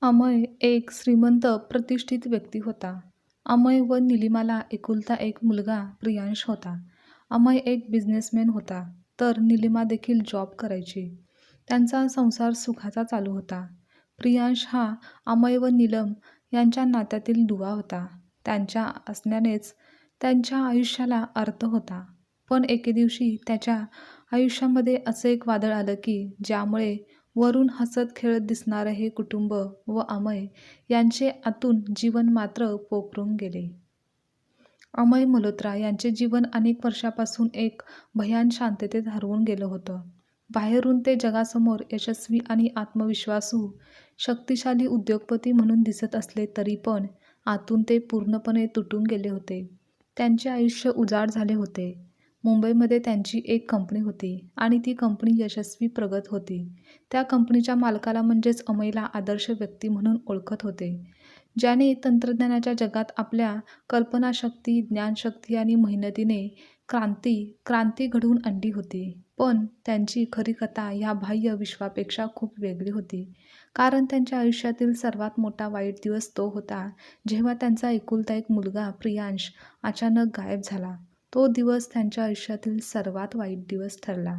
अमय एक श्रीमंत प्रतिष्ठित व्यक्ती होता. अमय व निलिमाला एकुलता एक मुलगा प्रियांश होता. अमय एक बिझनेसमॅन होता, तर निलिमा देखील जॉब करायची. त्यांचा संसार सुखाचा चालू होता. प्रियांश हा अमय व नीलम यांच्या नात्यातील दुवा होता. त्यांच्या असण्यानेच त्यांच्या आयुष्याला अर्थ होता. पण एके दिवशी त्याच्या आयुष्यामध्ये असं एक वादळ आलं की ज्यामुळे वरून हसत खेळत दिसणारं हे कुटुंब व अमय यांचे आतून जीवन मात्र पोखरून गेले. अमय मल्होत्रा यांचे जीवन अनेक वर्षापासून एक भयान शांततेत हरवून गेलं होतं. बाहेरून ते जगासमोर यशस्वी आणि आत्मविश्वासू, शक्तिशाली उद्योगपती म्हणून दिसत असले तरी पण आतून ते पूर्णपणे तुटून गेले होते. त्यांचे आयुष्य उजाड झाले होते. मुंबईमध्ये त्यांची एक कंपनी होती आणि ती कंपनी यशस्वी प्रगत होती. त्या कंपनीच्या मालकाला म्हणजेच अमयला आदर्श व्यक्ती म्हणून ओळखत होते, ज्याने तंत्रज्ञानाच्या जगात आपल्या कल्पनाशक्ती, ज्ञानशक्ती आणि मेहनतीने क्रांती घडवून आणली होती. पण त्यांची खरी कथा ह्या बाह्य विश्वापेक्षा खूप वेगळी होती. कारण त्यांच्या आयुष्यातील सर्वात मोठा वाईट दिवस तो होता, जेव्हा त्यांचा एकुलता एक मुलगा प्रियांश अचानक गायब झाला. तो दिवस त्यांच्या आयुष्यातील सर्वात वाईट दिवस ठरला.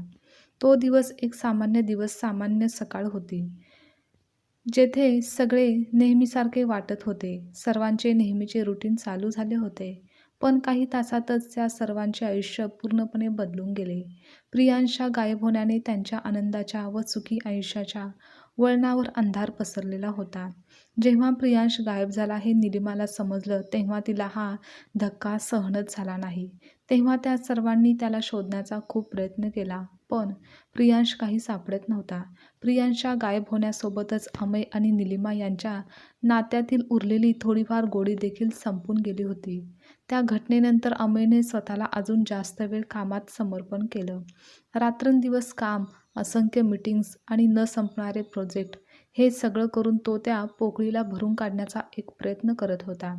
तो दिवस एक सामान्य दिवस, सामान्य सकाळ होती, जेथे सगळे नेहमीसारखे वाटत होते. सर्वांचे नेहमीचे रुटीन चालू झाले होते. पण काही तासातच त्या सर्वांचे आयुष्य पूर्णपणे बदलून गेले. प्रियांशच्या गायब होण्याने त्यांच्या आनंदाच्या व सुखी आयुष्याच्या वळणावर अंधार पसरलेला होता. जेव्हा प्रियांश गायब झाला हे निलिमाला समजलं, तेव्हा तिला हा धक्का सहनच झाला नाही. तेव्हा त्या सर्वांनी त्याला शोधण्याचा खूप प्रयत्न केला, पण प्रियांश काही सापडत नव्हता. प्रियांशच्या गायब होण्यासोबतच अमय आणि निलिमा यांच्या नात्यातील उरलेली थोडीफार गोडी देखील संपून गेली होती. त्या घटनेनंतर अमयने स्वतःला अजून जास्त वेळ कामात समर्पण केलं. रात्रंदिवस काम, असंख्य मीटिंग्स आणि न संपणारे प्रोजेक्ट, हे सगळं करून तो त्या पोकळीला भरून काढण्याचा एक प्रयत्न करत होता.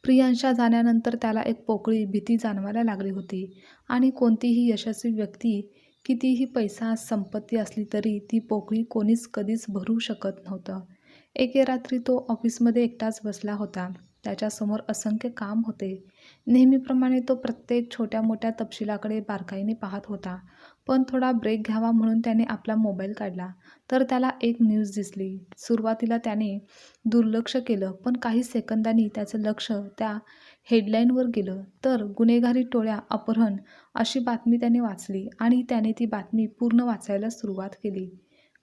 प्रियांशच्या जाण्यानंतर त्याला एक पोकळी भीती जाणवायला लागली होती आणि कोणतीही यशस्वी व्यक्ती कितीही पैसा, संपत्ती असली तरी ती पोकळी कोणीच कधीच भरू शकत नव्हतं. एके रात्री तो ऑफिसमध्ये एकटाच बसला होता. त्याच्यासमोर असंख्य काम होते. नेहमीप्रमाणे तो प्रत्येक छोट्या मोठ्या तपशिलाकडे बारकाईने पाहत होता. पण थोडा ब्रेक घ्यावा म्हणून त्याने आपला मोबाईल काढला, तर त्याला एक न्यूज दिसली. सुरुवातीला त्याने दुर्लक्ष केलं, पण काही सेकंदांनी त्याचं लक्ष त्या हेडलाईनवर गेलं. तर गुन्हेगारी टोळ्या अपहरण अशी बातमी त्याने वाचली आणि त्याने ती बातमी पूर्ण वाचायला सुरुवात केली.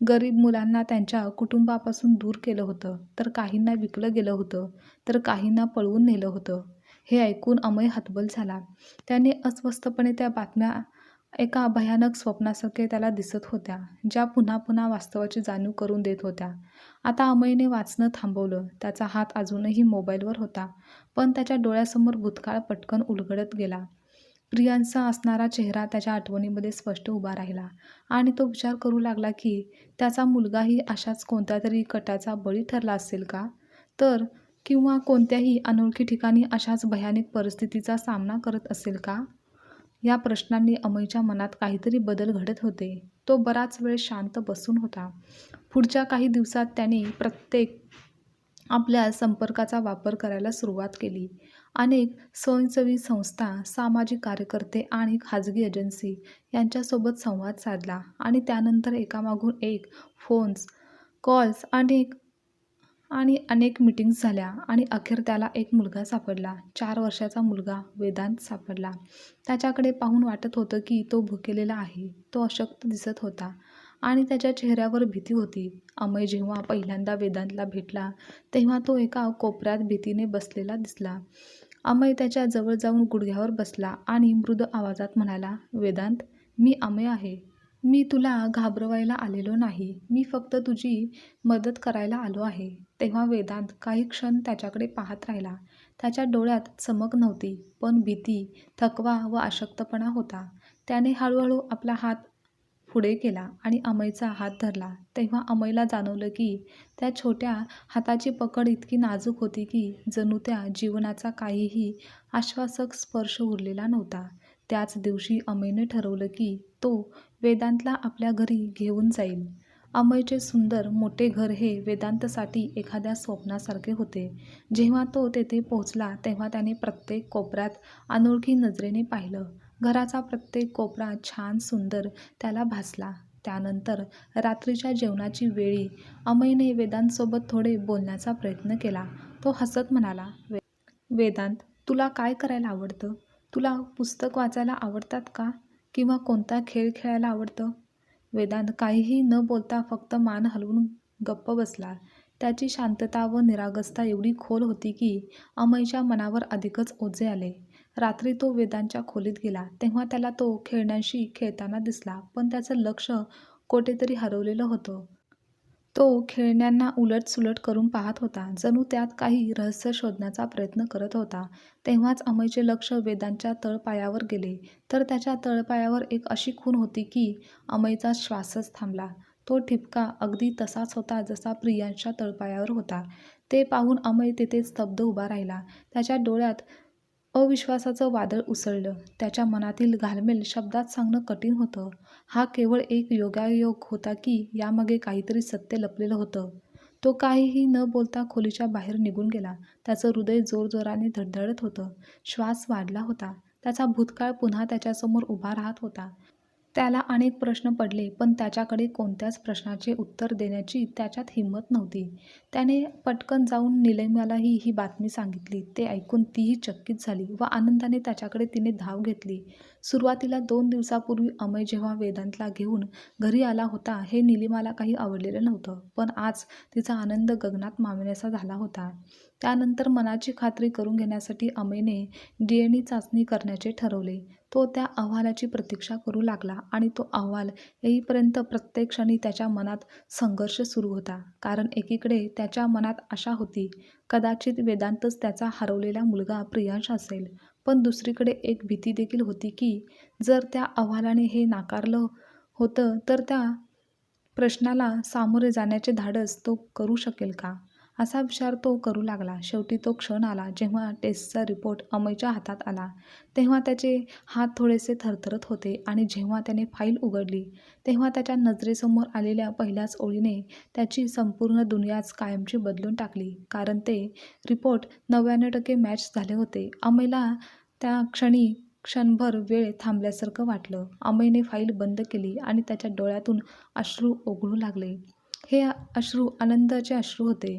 गरीब मुलांना त्यांच्या कुटुंबापासून दूर केलं होतं, तर काहींना विकलं गेलं होतं, तर काहींना पळवून नेलं होतं. हे ऐकून अमय हतबल झाला. त्याने अस्वस्थपणे त्या बातम्या एका भयानक स्वप्नासारखे त्याला दिसत होत्या, ज्या पुन्हा पुन्हा वास्तवाची जाणीव करून देत होत्या. आता अमयने वाचणं थांबवलं. त्याचा हात अजूनही मोबाईलवर होता, पण त्याच्या डोळ्यासमोर भूतकाळ पटकन उलगडत गेला. प्रियांशचा असणारा चेहरा त्याच्या आठवणीमध्ये स्पष्ट उभा राहिला आणि तो विचार करू लागला की त्याचा मुलगाही अशाच कोणत्यातरी कटाचा बळी ठरला असेल का? तर किंवा कोणत्याही अनोळखी ठिकाणी अशाच भयानक परिस्थितीचा सामना करत असेल का? या प्रश्नांनी अमयच्या मनात काहीतरी बदल घडत होते. तो बराच वेळ शांत बसून होता. पुढच्या काही दिवसात त्याने आपल्या संपर्काचा वापर करायला सुरुवात केली. अनेक स्वयंसेवी संस्था, सामाजिक कार्यकर्ते आणि खाजगी एजन्सी यांच्यासोबत संवाद साधला आणि त्यानंतर एकामागून एक फोन्स, कॉल्स आणि अनेक मीटिंग्स झाल्या आणि अखेर त्याला एक मुलगा सापडला. 4 वर्षाचा मुलगा वेदांत सापडला. त्याच्याकडे पाहून वाटत होतं की तो भुकेलेला आहे. तो अशक्त दिसत होता आणि त्याच्या चेहऱ्यावर भीती होती. अमय जेव्हा पहिल्यांदा वेदांतला भेटला, तेव्हा तो एका कोपऱ्यात भीतीने बसलेला दिसला. अमय त्याच्या जवळ जाऊन गुडघ्यावर बसला आणि मृदू आवाजात म्हणाला, "वेदांत, मी अमय आहे. मी तुला घाबरवायला आलेलो नाही. मी फक्त तुझी मदत करायला आलो आहे." तेव्हा वेदांत काही क्षण त्याच्याकडे पाहत राहिला. त्याच्या डोळ्यात चमक नव्हती, पण भीती, थकवा व अशक्तपणा होता. त्याने हळूहळू आपला हात पुढे केला आणि अमयचा हात धरला. तेव्हा अमयला जाणवलं की त्या छोट्या हाताची पकड इतकी नाजूक होती की जणू त्या जीवनाचा काहीही आश्वासक स्पर्श उरलेला नव्हता. त्याच दिवशी अमयने ठरवलं की तो वेदांतला आपल्या घरी घेऊन जाईल. अमयचे सुंदर मोठे घर हे वेदांतसाठी एखाद्या स्वप्नासारखे होते. जेव्हा तो तेथे पोहोचला तेव्हा त्याने प्रत्येक कोपऱ्यात अनोळखी नजरेने पाहिलं. घराचा प्रत्येक कोपरा छान सुंदर त्याला भासला. त्यानंतर रात्रीच्या जेवणाची वेळी अमयने वेदांतसोबत थोडे बोलण्याचा प्रयत्न केला. तो हसत म्हणाला, वेदांत, तुला काय करायला आवडतं? तुला पुस्तक वाचायला आवडतात का? किंवा कोणता खेळ खेळायला आवडतं? वेदांत काहीही न बोलता फक्त मान हलवून गप्प बसला. त्याची शांतता व निरागसता एवढी खोल होती की अमयच्या मनावर अधिकच ओझे आले. रात्री तो वेदांतच्या खोलीत गेला तेव्हा त्याला तो खेळण्यांशी खेळताना दिसला, पण त्याचं लक्ष कोठेतरी हरवलेलं होतं. तो खेळण्यांना उलटसुलट करून पाहत होता, जणू त्यात काही रहस्य शोधण्याचा प्रयत्न करत होता. तेव्हाच अमयचे लक्ष वेदांतच्या तळपायावर गेले, तर त्याच्या तळपायावर एक अशी खूण होती की अमयचा श्वासच थांबला. तो ठिपका अगदी तसाच होता जसा प्रियांशच्या तळपायावर होता. ते पाहून अमय तिथेच स्तब्ध उभा राहिला. त्याच्या डोळ्यात अविश्वासाचं वादळ उसळलं. त्याच्या मनातील घालमेल शब्दात सांगणं कठीण होतं. हा केवळ एक योगायोग होता की यामागे काहीतरी सत्य लपलेलं होतं? तो काहीही न बोलता खोलीच्या बाहेर निघून गेला. त्याचं हृदय जोरजोराने धडधडत होतं. श्वास वाढला होता. त्याचा भूतकाळ पुन्हा त्याच्यासमोर उभा राहत होता. त्याला अनेक प्रश्न पडले, पण त्याच्याकडे कोणत्याच प्रश्नाचे उत्तर देण्याची त्याच्यात हिंमत नव्हती. त्याने पटकन जाऊन निलिमालाही ही बातमी सांगितली. ते ऐकून तीही चकित झाली व आनंदाने त्याच्याकडे तिने धाव घेतली. सुरुवातीला 2 दिवसापूर्वी अमय जेव्हा वेदांतला घेऊन घरी आला होता हे निलिमाला काही आवडलेलं नव्हतं, पण आज तिचा आनंद गगनात मावेनासा झाला होता. त्यानंतर मनाची खात्री करून घेण्यासाठी अमयने DNA चाचणी करण्याचे ठरवले. तो त्या अहवालाची प्रतीक्षा करू लागला आणि तो अहवाल येईपर्यंत प्रत्येक क्षणी त्याच्या मनात संघर्ष सुरू होता. कारण एकीकडे त्याच्या मनात आशा होती, कदाचित वेदांतच त्याचा हरवलेला मुलगा प्रियांश असेल, पण दुसरीकडे एक भीती देखील होती की जर त्या अहवालाने हे नाकारलं होतं तर त्या प्रश्नाला सामोरे जाण्याचे धाडस तो करू शकेल का, असा विचार तो करू लागला. शेवटी तो क्षण आला जेव्हा टेस्टचा रिपोर्ट अमयच्या हातात आला. तेव्हा त्याचे हात थोडेसे थरथरत होते आणि जेव्हा त्याने फाईल उघडली तेव्हा त्याच्या नजरेसमोर आलेल्या पहिल्याच ओळीने त्याची संपूर्ण दुनियाच कायमची बदलून टाकली. कारण ते रिपोर्ट 99% मॅच झाले होते. अमयला त्या क्षणी क्षणभर वेळ थांबल्यासारखं वाटलं. अमयने फाईल बंद केली आणि त्याच्या डोळ्यातून अश्रू ओघळू लागले. हे अश्रू आनंदाचे अश्रू होते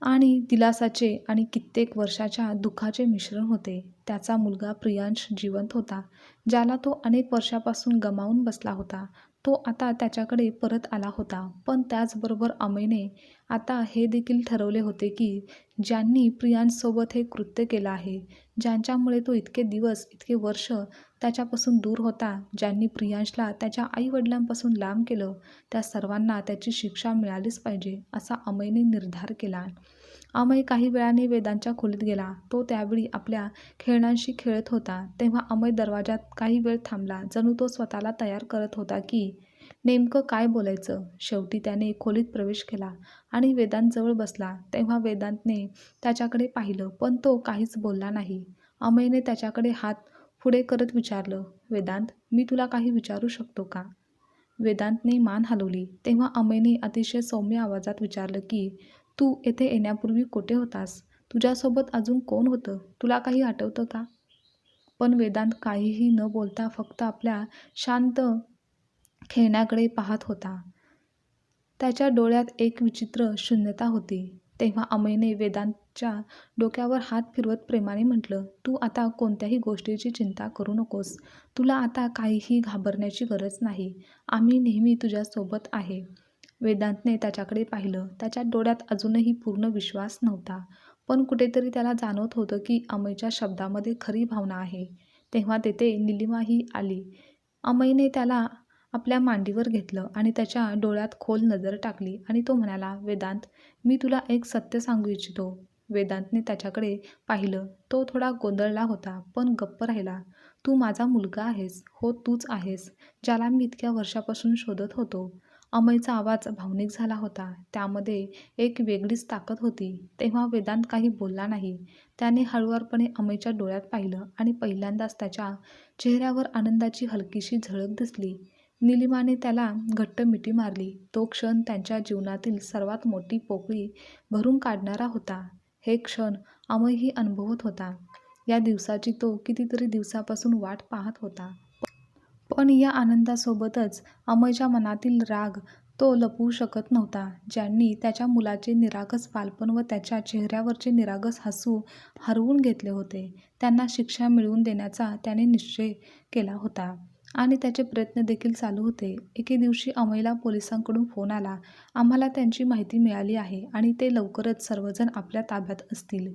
आणि दिलासाचे आणि कित्येक वर्षाच्या दुःखाचे मिश्रण होते. त्याचा मुलगा प्रियांश जिवंत होता, ज्याला तो अनेक वर्षापासून गमावून बसला होता. तो आता त्याच्याकडे परत आला होता. पण त्याचबरोबर अमयने आता हे देखील ठरवले होते की ज्यांनी प्रियांशसोबत हे कृत्य केलं आहे, ज्यांच्यामुळे तो इतके दिवस, इतके वर्ष त्याच्यापासून दूर होता, ज्यांनी प्रियांशला त्याच्या आईवडिलांपासून लांब केलं, त्या सर्वांना त्याची शिक्षा मिळालीच पाहिजे, असा अमयने निर्धार केला. अमय काही वेळाने वेदांतच्या खोलीत गेला. तो त्यावेळी आपल्या खेळण्यांशी खेळत होता. तेव्हा अमय दरवाजात काही वेळ थांबला, जणू तो स्वतःला तयार करत होता की नेमकं काय बोलायचं. शेवटी त्याने खोलीत प्रवेश केला आणि वेदांतजवळ बसला. तेव्हा वेदांतने त्याच्याकडे पाहिलं, पण तो काहीच बोलला नाही. अमयने त्याच्याकडे हात पुढे करत विचारलं, वेदांत, मी तुला काही विचारू शकतो का? वेदांतने मान हलवली. तेव्हा अमयने अतिशय सौम्य आवाजात विचारलं की तू येथे येण्यापूर्वी कुठे होतास? तुझ्यासोबत अजून कोण होतं? तुला काही आठवतं का? पण वेदांत काहीही न बोलता फक्त आपल्या शांत खेळण्याकडे पाहत होता. त्याच्या डोळ्यात एक विचित्र शून्यता होती. तेव्हा अमयने वेदांतच्या डोक्यावर हात फिरवत प्रेमाने म्हटलं, तू आता कोणत्याही गोष्टीची चिंता करू नकोस. तुला आता काहीही घाबरण्याची गरज नाही. आम्ही नेहमी तुझ्यासोबत आहे. वेदांतने त्याच्याकडे पाहिलं. त्याच्या डोळ्यात अजूनही पूर्ण विश्वास नव्हता, पण कुठेतरी त्याला जाणवत होतं की अमयच्या शब्दामध्ये खरी भावना आहे. तेव्हा तेथे निलिमाही आली. अमयने त्याला आपल्या मांडीवर घेतलं आणि त्याच्या डोळ्यात खोल नजर टाकली आणि तो म्हणाला, वेदांत, मी तुला एक सत्य सांगू इच्छितो. वेदांतने त्याच्याकडे पाहिलं. तो थोडा गोंधळला होता, पण गप्प राहिला. तू माझा मुलगा आहेस. हो, तूच आहेस, ज्याला मी इतक्या वर्षापासून शोधत होतो. अमयचा आवाज भावनिक झाला होता. त्यामध्ये एक वेगळीच ताकद होती. तेव्हा वेदांत काही बोलला नाही. त्याने हळुवारपणे अमयच्या डोळ्यात पाहिलं आणि पहिल्यांदाच त्याच्या चेहऱ्यावर आनंदाची हलकीशी झळक दिसली. निलिमाने त्याला घट्ट मिठी मारली. तो क्षण त्यांच्या जीवनातील सर्वात मोठी पोकळी भरून काढणारा होता. हे क्षण अमयही अनुभवत होता. या दिवसाची तो कितीतरी दिवसापासून वाट पाहत होता. पण या आनंदासोबतच अमयच्या मनातील राग तो लपवू शकत नव्हता. ज्यांनी त्याच्या मुलाचे निरागस बालपण व त्याच्या चेहऱ्यावरचे निरागस हसू हरवून घेतले होते, त्यांना शिक्षा मिळवून देण्याचा त्याने निश्चय केला होता आणि त्याचे प्रयत्न देखील चालू होते. एके दिवशी अमयला पोलिसांकडून फोन आला. आम्हाला त्यांची माहिती मिळाली आहे आणि ते लवकरच सर्वजण आपल्या ताब्यात असतील.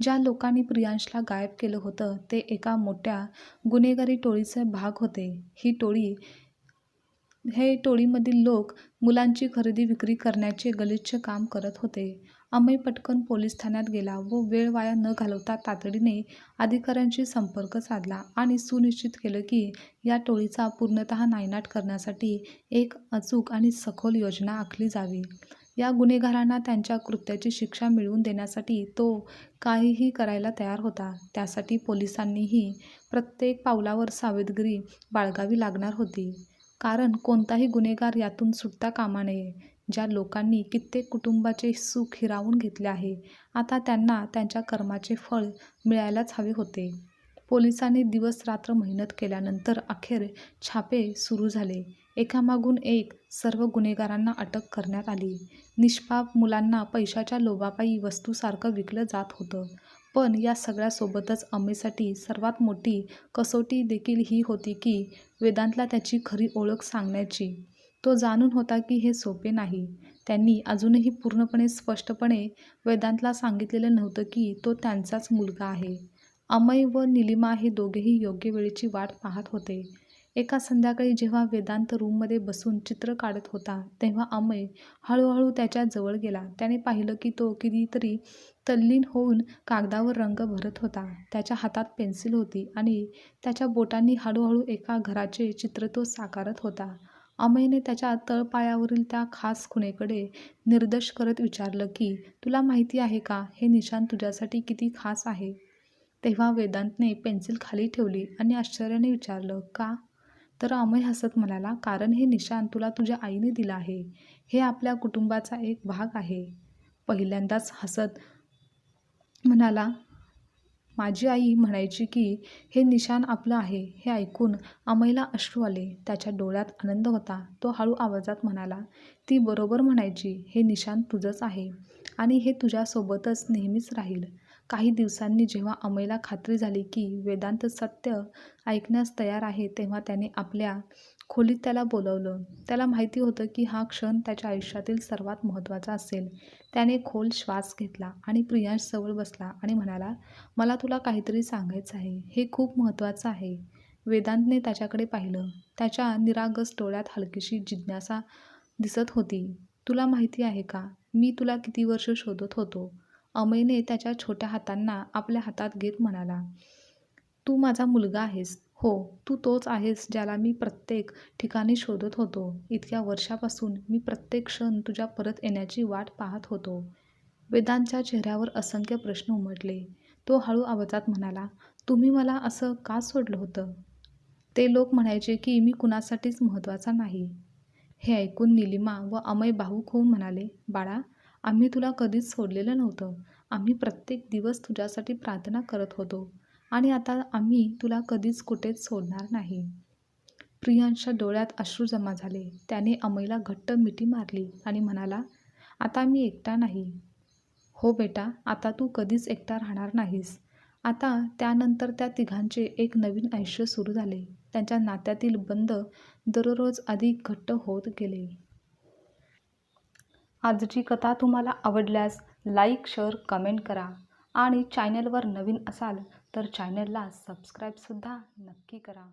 ज्या लोकांनी प्रियांशला गायब केलं होतं ते एका मोठ्या गुन्हेगारी टोळीचे भाग होते. हे टोळीमधील लोक मुलांची खरेदी विक्री करण्याचे गलिच्छ काम करत होते. अमय पटकन पोलीस ठाण्यात गेला व वेळ वाया न घालवता तातडीने अधिकाऱ्यांशी संपर्क साधला आणि सुनिश्चित केलं की या टोळीचा पूर्णतः नायनाट करण्यासाठी एक अचूक आणि सखोल योजना आखली जावी. या गुन्हेगारांना त्यांच्या कृत्याची शिक्षा मिळवून देण्यासाठी तो काहीही करायला तयार होता. त्यासाठी पोलिसांनीही प्रत्येक पावलावर सावधगिरी बाळगावी लागणार होती. कारण कोणताही गुन्हेगार यातून सुटता कामा नये. ज्या लोकांनी कित्येक कुटुंबाचे सुख हिरावून घेतले आहे, आता त्यांना त्यांच्या कर्माचे फळ मिळायलाच हवे होते. पोलिसांनी दिवस-रात्र मेहनत केल्यानंतर अखेर छापे सुरू झाले. एकामागून एक सर्व गुन्हेगारांना अटक करण्यात आली. निष्पाप मुलांना पैशाच्या लोभापायी वस्तूसारखं विकलं जात होतं. पण या सगळ्यासोबतच अमयसाठी सर्वात मोठी कसोटी देखील ही होती की वेदांतला त्याची खरी ओळख सांगण्याची. तो जाणून होता की हे सोपे नाही. त्यांनी अजूनही पूर्णपणे स्पष्टपणे वेदांतला सांगितलेलं नव्हतं की तो त्यांचाच मुलगा आहे. अमय व निलिमा हे दोघेही योग्य वेळेची वाट पाहत होते. एका संध्याकाळी जेव्हा वेदांत रूममध्ये बसून चित्र काढत होता तेव्हा अमय हळूहळू त्याच्या जवळ गेला. त्याने पाहिलं की तो कितीतरी तल्लीन होऊन कागदावर रंग भरत होता. त्याच्या हातात पेन्सिल होती आणि त्याच्या बोटांनी हळूहळू एका घराचे चित्र तो साकारत होता. अमयने त्याच्या तळपायावरील त्या खास खुणेकडे निर्देश करत विचारलं की तुला माहिती आहे का हे निशाण तुझ्यासाठी किती खास आहे? तेव्हा वेदांतने पेन्सिल खाली ठेवली आणि आश्चर्याने विचारलं, का? तर अमय हसत म्हणाला, कारण हे निशाण तुला तुझ्या आईने दिलं आहे. हे आपल्या कुटुंबाचा एक भाग आहे. पहिल्यांदाच हसत म्हणाला, माझी आई म्हणायची की हे निशाण आपलं आहे. हे ऐकून अमयला अश्रू आले. त्याच्या डोळ्यात आनंद होता. तो हळू आवाजात म्हणाला, ती बरोबर म्हणायची. हे निशाण तुझंच आहे आणि हे तुझ्यासोबतच नेहमीच राहील. काही दिवसांनी जेव्हा अमयला खात्री झाली की वेदांत सत्य ऐकण्यास तयार आहे तेव्हा त्याने आपल्या खोलीत त्याला बोलावलं. त्याला माहिती होतं की हा क्षण त्याच्या आयुष्यातील सर्वात महत्त्वाचा असेल. त्याने खोल श्वास घेतला आणि प्रियांश जवळ बसला आणि म्हणाला, मला तुला काहीतरी सांगायचं आहे. हे खूप महत्त्वाचं आहे. वेदांतने त्याच्याकडे पाहिलं. त्याच्या निरागस डोळ्यात हलकीशी जिज्ञासा दिसत होती. तुला माहिती आहे का, मी तुला किती वर्ष शोधत होतो? अमयने त्याच्या छोट्या हातांना आपल्या हातात घेत म्हणाला, तू माझा मुलगा आहेस. हो, तू तोच आहेस ज्याला मी प्रत्येक ठिकाणी शोधत होतो. इतक्या वर्षापासून मी प्रत्येक क्षण तुझ्या परत येण्याची वाट पाहत होतो. वेदांतच्या चेहऱ्यावर असंख्य प्रश्न उमटले. तो हळू आवाजात म्हणाला, तुम्ही मला असं का सोडलं होतं? ते लोक म्हणायचे की मी कुणासाठीच महत्त्वाचा नाही. हे ऐकून निलिमा व अमय भावूक होऊन म्हणाले, बाळा, आम्ही तुला कधीच सोडलेलं नव्हतं. आम्ही प्रत्येक दिवस तुझ्यासाठी प्रार्थना करत होतो आणि आता आम्ही तुला कधीच कुठेच सोडणार नाही. प्रियांशच्या डोळ्यात अश्रू जमा झाले. त्याने अमयला घट्ट मिठी मारली आणि म्हणाला, आता मी एकटा नाही. हो बेटा, आता तू कधीच एकटा राहणार नाहीस. आता त्यानंतर त्या तिघांचे एक नवीन आयुष्य सुरू झाले. त्यांच्या नात्यातील बंध दररोज अधिक घट्ट होत गेले. आजची कथा तुम्हाला आवडल्यास लाईक, शेअर, कमेंट करा आणि चॅनलवर नवीन असाल तर चॅनलला सबस्क्राईबसुद्धा नक्की करा.